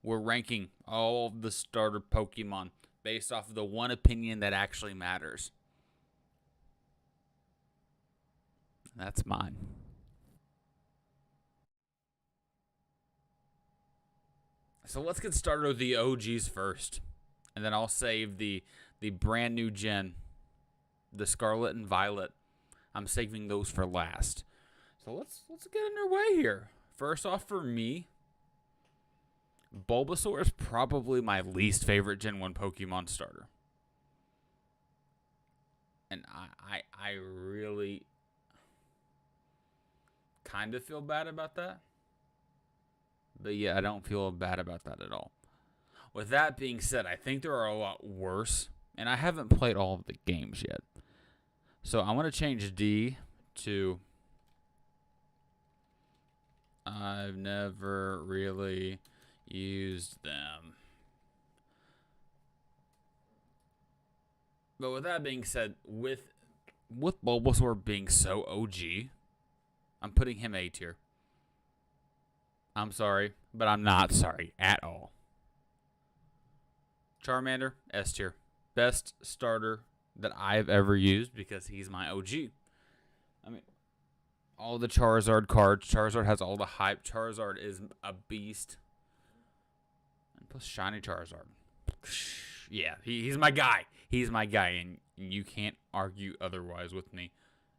We're ranking all of the starter Pokemon based off of the one opinion that actually matters. That's mine. So let's get started with the OGs first, and then I'll save the brand new gen, the Scarlet and Violet. I'm saving those for last. So let's get underway here. First off, for me, Bulbasaur is probably my least favorite Gen 1 Pokemon starter. And I really kind of feel bad about that. But yeah, I don't feel bad about that at all. With that being said, I think there are a lot worse. And I haven't played all of the games yet. So I want to change D to... I've never really used them. But with that being said, with Bulbasaur being so OG, I'm putting him A tier. I'm sorry, but I'm not sorry at all. Charmander, S tier. Best starter that I've ever used because he's my OG. I mean, all the Charizard cards. Charizard has all the hype. Charizard is a beast. And plus shiny Charizard. Yeah, he's my guy. He's my guy, and you can't argue otherwise with me.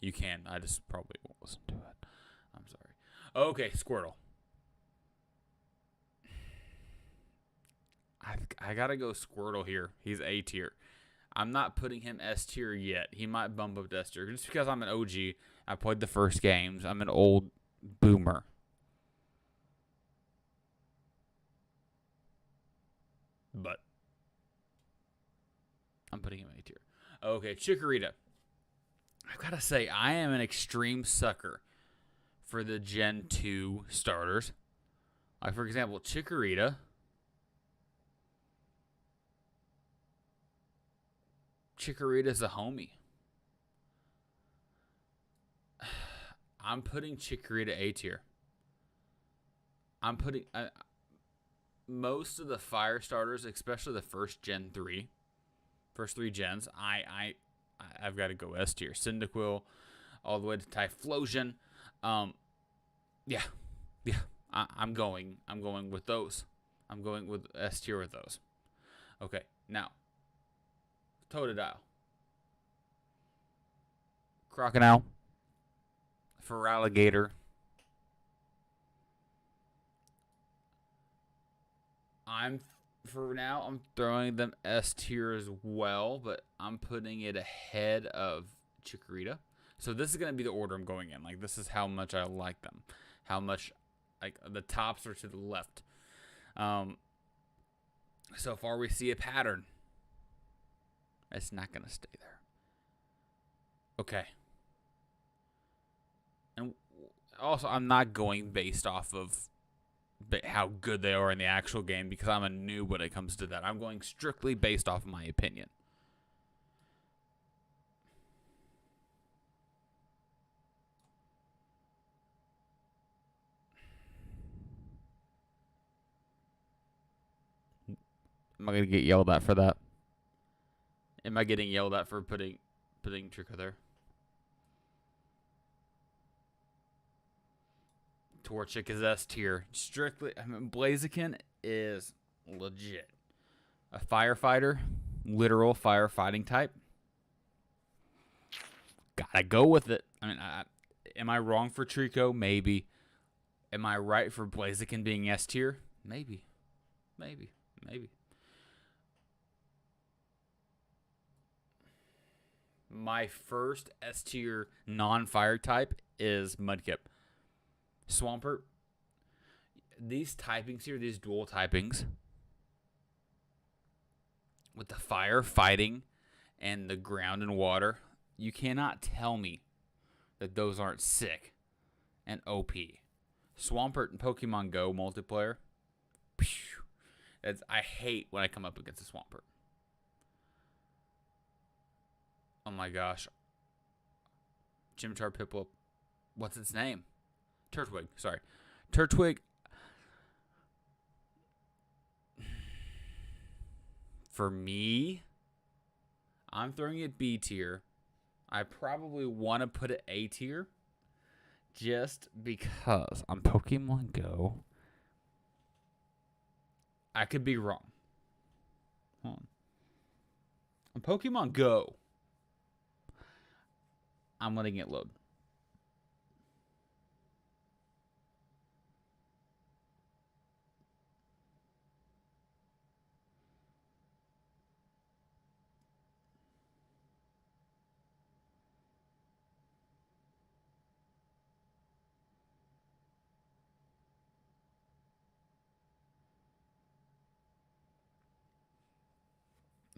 You can. I just probably won't listen to it. I'm sorry. Okay, Squirtle. I gotta go Squirtle here. He's A tier. I'm not putting him S tier yet. He might bump up to S tier just because I'm an OG. I played the first games. I'm an old boomer. But I'm putting him A tier. Okay, Chikorita. I've got to say, I am an extreme sucker for the Gen 2 starters. Like, for example, Chikorita. Chikorita's a homie. I'm putting Chikorita A tier. I'm putting most of the fire starters, especially the first Gen 3, first 3 gens. I've got to go S tier. Cyndaquil, all the way to Typhlosion. Yeah. I'm going with those. I'm going with S tier with those. Okay, now Totodile, Crocodile, Feraligatr. For now, I'm throwing them S tier as well, but I'm putting it ahead of Chikorita. So this is going to be the order I'm going in. Like, this is how much I like them. How much, like, the tops are to the left. So far, we see a pattern. It's not going to stay there. Okay. And also, I'm not going based off of how good they are in the actual game because I'm a noob when it comes to that. I'm going strictly based off of my opinion. Am I going to get yelled at for that? Am I getting yelled at for putting Trico there? Torchic is S tier. Strictly, I mean, Blaziken is legit. A firefighter, literal firefighting type. Gotta go with it. I mean, am I wrong for Trico? Maybe. Am I right for Blaziken being S tier? Maybe. My first S tier non-fire type is Mudkip. Swampert. These typings here, these dual typings, with the fire, fighting, and the ground and water, you cannot tell me that those aren't sick and OP. Swampert in Pokemon Go multiplayer. I hate when I come up against a Swampert. Oh my gosh. Chimchar, Piplup. What's its name? Turtwig. Sorry. Turtwig. For me, I'm throwing it B tier. I probably want to put it A tier just because on Pokemon Go, I could be wrong. Hold on Pokemon Go, I'm letting it load.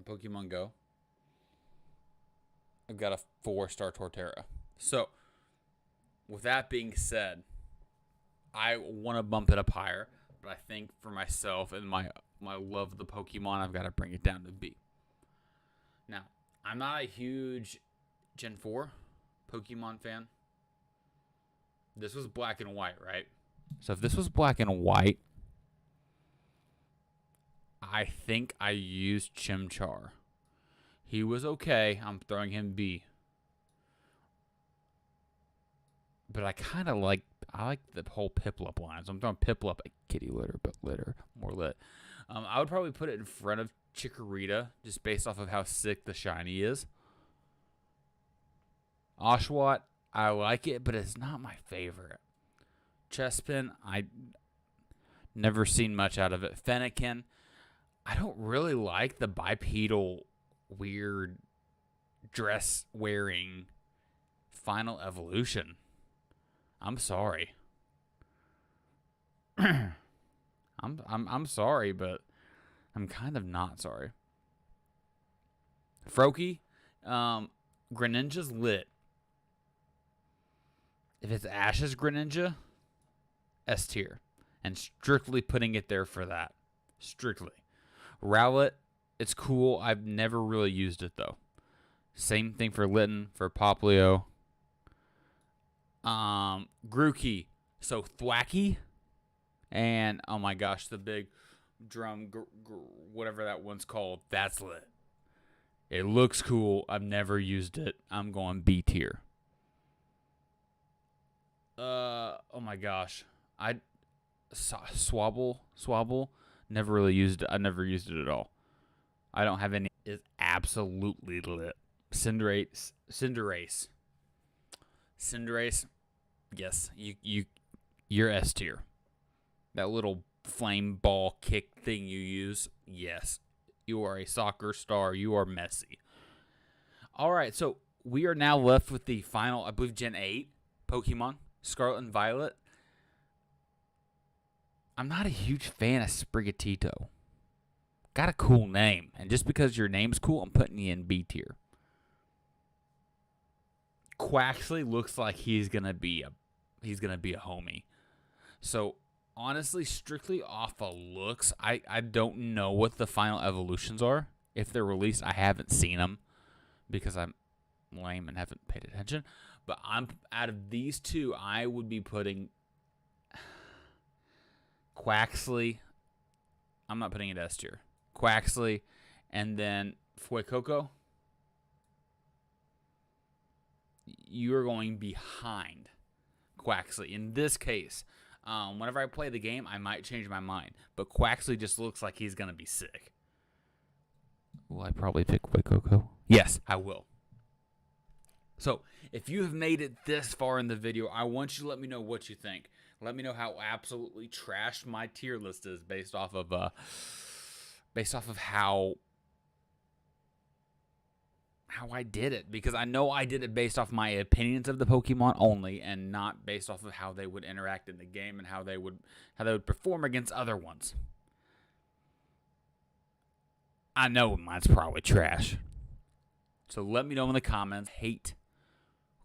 Pokemon Go, I've got a 4-star Torterra. So, with that being said, I want to bump it up higher, but I think for myself and my love of the Pokemon, I've got to bring it down to B. Now, I'm not a huge Gen 4 Pokemon fan. This was black and white, right? So if this was black and white, I think I used Chimchar. He was okay. I'm throwing him B. But I like the whole Piplup line. So I'm throwing Piplup at kitty litter, but litter, more lit. I would probably put it in front of Chikorita, just based off of how sick the shiny is. Oshawott, I like it, but it's not my favorite. Chespin, I never seen much out of it. Fennekin, I don't really like the bipedal, weird, dress-wearing final evolution. I'm sorry. I'm sorry, but I'm kind of not sorry. Froakie, Greninja's lit. If it's Ash's Greninja, S tier. And strictly putting it there for that. Strictly. Rowlet, it's cool. I've never really used it, though. Same thing for Litten, for Poplio. Grookey. So, Thwacky. And, oh my gosh, the big drum, whatever that one's called. That's lit. It looks cool. I've never used it. I'm going B tier. Oh my gosh. Swabble. Never really used it. I never used it at all. I don't have any. It's absolutely lit. Cinderace. Yes, you're S tier. That little flame ball kick thing you use. Yes, you are a soccer star. You are Messi. All right, so we are now left with the final, I believe, Gen 8 Pokemon, Scarlet and Violet. I'm not a huge fan of Sprigatito. Got a cool name, and just because your name's cool, I'm putting you in B tier. Quaxley looks like he's gonna be a homie. So honestly, strictly off of looks, I don't know what the final evolutions are. If they're released, I haven't seen them because I'm lame and haven't paid attention. But out of these two, I would be putting Quaxley. I'm not putting it S tier. Quaxley, and then Fuecoco. You're going behind Quaxley. In this case, whenever I play the game, I might change my mind. But Quaxley just looks like he's going to be sick. Will I probably pick Fuecoco? Yes, I will. So, if you have made it this far in the video, I want you to let me know what you think. Let me know how absolutely trashed my tier list is based off of how I did it, because I know I did it based off my opinions of the Pokemon only, and not based off of how they would interact in the game and how they would perform against other ones. I know mine's probably trash. So let me know in the comments. Hate.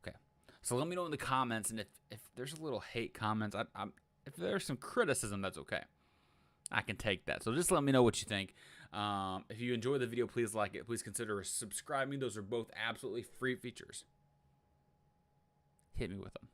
Okay. So let me know in the comments, and if there's a little hate comments, if there's some criticism, that's okay. I can take that. So just let me know what you think. If you enjoyed the video, please like it. Please consider subscribing. Those are both absolutely free features. Hit me with them.